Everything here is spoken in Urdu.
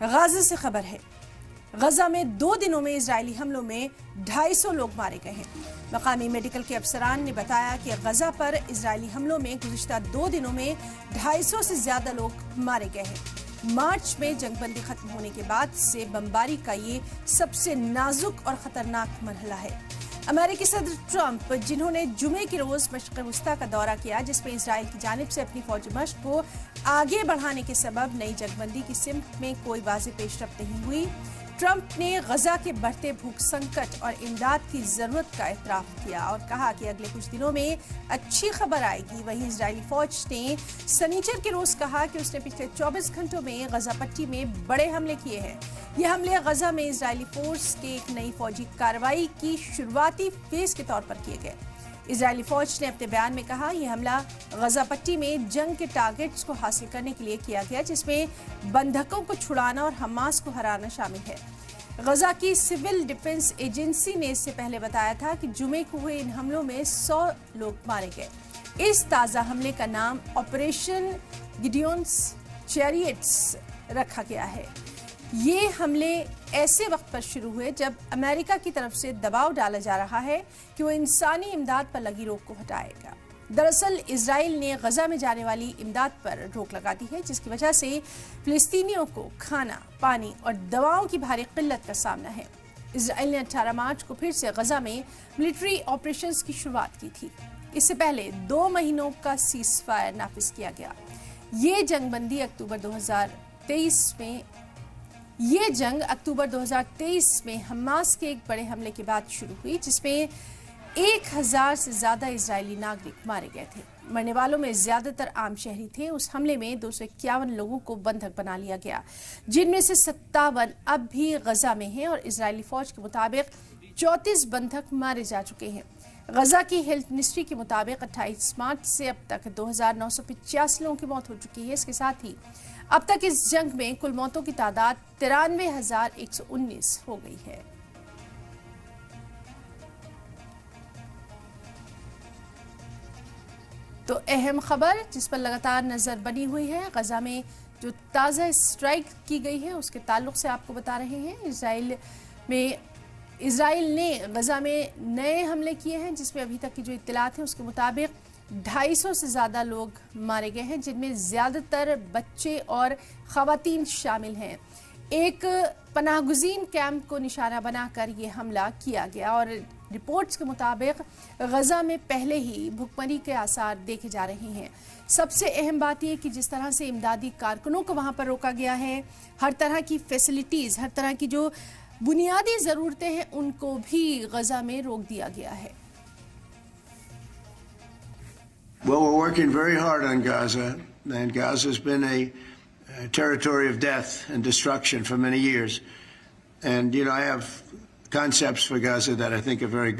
غزہ سے خبر ہے۔ غزہ میں 2 دنوں میں اسرائیلی حملوں میں 250 لوگ مارے گئے ہیں۔ مقامی میڈیکل کے افسران نے بتایا کہ غزہ پر اسرائیلی حملوں میں گزشتہ 2 دنوں میں 250 سے زیادہ لوگ مارے گئے ہیں۔ مارچ میں جنگ بندی ختم ہونے کے بعد سے بمباری کا یہ سب سے نازک اور خطرناک مرحلہ ہے۔ امریکی صدر ٹرمپ، جنہوں نے جمعے کے روز مشرق وسطیٰ کا دورہ کیا، جس میں اسرائیل کی جانب سے اپنی فوجی مشق کو آگے بڑھانے کے سبب نئی جنگ بندی کی سمت میں کوئی واضح پیش رفت نہیں ہوئی، ٹرمپ نے غزہ کے بڑھتے بھوک سنکٹ اور امداد کی ضرورت کا اعتراف کیا اور کہا کہ اگلے کچھ دنوں میں اچھی خبر آئے گی۔ وہیں اسرائیلی فوج نے سنیچر کے روز کہا کہ اس نے پچھلے 24 گھنٹوں میں غزہ پٹی میں بڑے حملے کیے ہیں۔ یہ حملے غزہ میں اسرائیلی فورس کے ایک نئی فوجی کارروائی کی شروعاتی فیز کے طور پر کیے گئے۔ اسرائیلی فوج نے اپنے بیان میں کہا یہ حملہ غزہ پٹی میں جنگ کے ٹارگٹس کو حاصل کرنے کے لیے کیا گیا، جس میں بندھکوں کو چھڑانا اور حماس کو ہرانا شامل ہے۔ غزہ کی سول ڈیفنس ایجنسی نے اس سے پہلے بتایا تھا کہ جمعے کو ہوئے ان حملوں میں 100 لوگ مارے گئے۔ اس تازہ حملے کا نام آپریشن گڈیونز چیریٹس رکھا گیا ہے۔ یہ حملے ایسے وقت پر شروع ہوئے جب امریکہ کی طرف سے دباؤ ڈالا جا رہا ہے کہ وہ انسانی امداد پر لگی روک کو ہٹائے گا۔ دراصل اسرائیل نے غزہ میں جانے والی امداد پر روک لگا دی ہے، جس کی وجہ سے فلسطینیوں کو کھانا، پانی اور دواؤں کی بھاری قلت کا سامنا ہے۔ اسرائیل نے 18 مارچ کو پھر سے غزہ میں ملٹری آپریشنز کی شروعات کی تھی۔ اس سے پہلے 2 مہینوں کا سیز فائر نافذ کیا گیا۔ یہ جنگ اکتوبر 2023 میں حماس کے ایک بڑے حملے کے بعد شروع ہوئی، جس میں 1000 سے زیادہ اسرائیلی ناگرک مارے گئے تھے۔ مرنے والوں میں زیادہ تر عام شہری تھے۔ اس حملے میں 251 لوگوں کو بندھک بنا لیا گیا، جن میں سے 57 اب بھی غزہ میں ہیں اور اسرائیلی فوج کے مطابق 34 بندھک مارے جا چکے ہیں۔ غزہ کی ہیلتھ منسٹری کے مطابق 28 مارچ سے اب تک 2985 لوگوں کی موت ہو چکی ہے۔ اس کے ساتھ ہی اب تک اس جنگ میں کل موتوں کی تعداد 93,119 ہو گئی ہے۔ تو اہم خبر جس پر لگاتار نظر بنی ہوئی ہے، غزہ میں جو تازہ اسٹرائک کی گئی ہے اس کے تعلق سے آپ کو بتا رہے ہیں۔ اسرائیل نے غزہ میں نئے حملے کیے ہیں، جس میں ابھی تک کی جو اطلاعات ہیں اس کے مطابق 250 سے زیادہ لوگ مارے گئے ہیں، جن میں زیادہ تر بچے اور خواتین شامل ہیں۔ ایک پناہ گزین کیمپ کو نشانہ بنا کر یہ حملہ کیا گیا اور رپورٹس کے مطابق غزہ میں پہلے ہی بھوکمری کے آثار دیکھے جا رہے ہیں۔ سب سے اہم بات یہ کہ جس طرح سے امدادی کارکنوں کو وہاں پر روکا گیا ہے، ہر طرح کی فیسلٹیز، ہر طرح کی جو بنیادی ضرورتیں ہیں ان کو بھی غزہ میں روک دیا گیا ہے۔ Well, we're working very hard on Gaza, and Gaza's been a territory of death and destruction for many years. And, I have concepts for Gaza that I think are very good.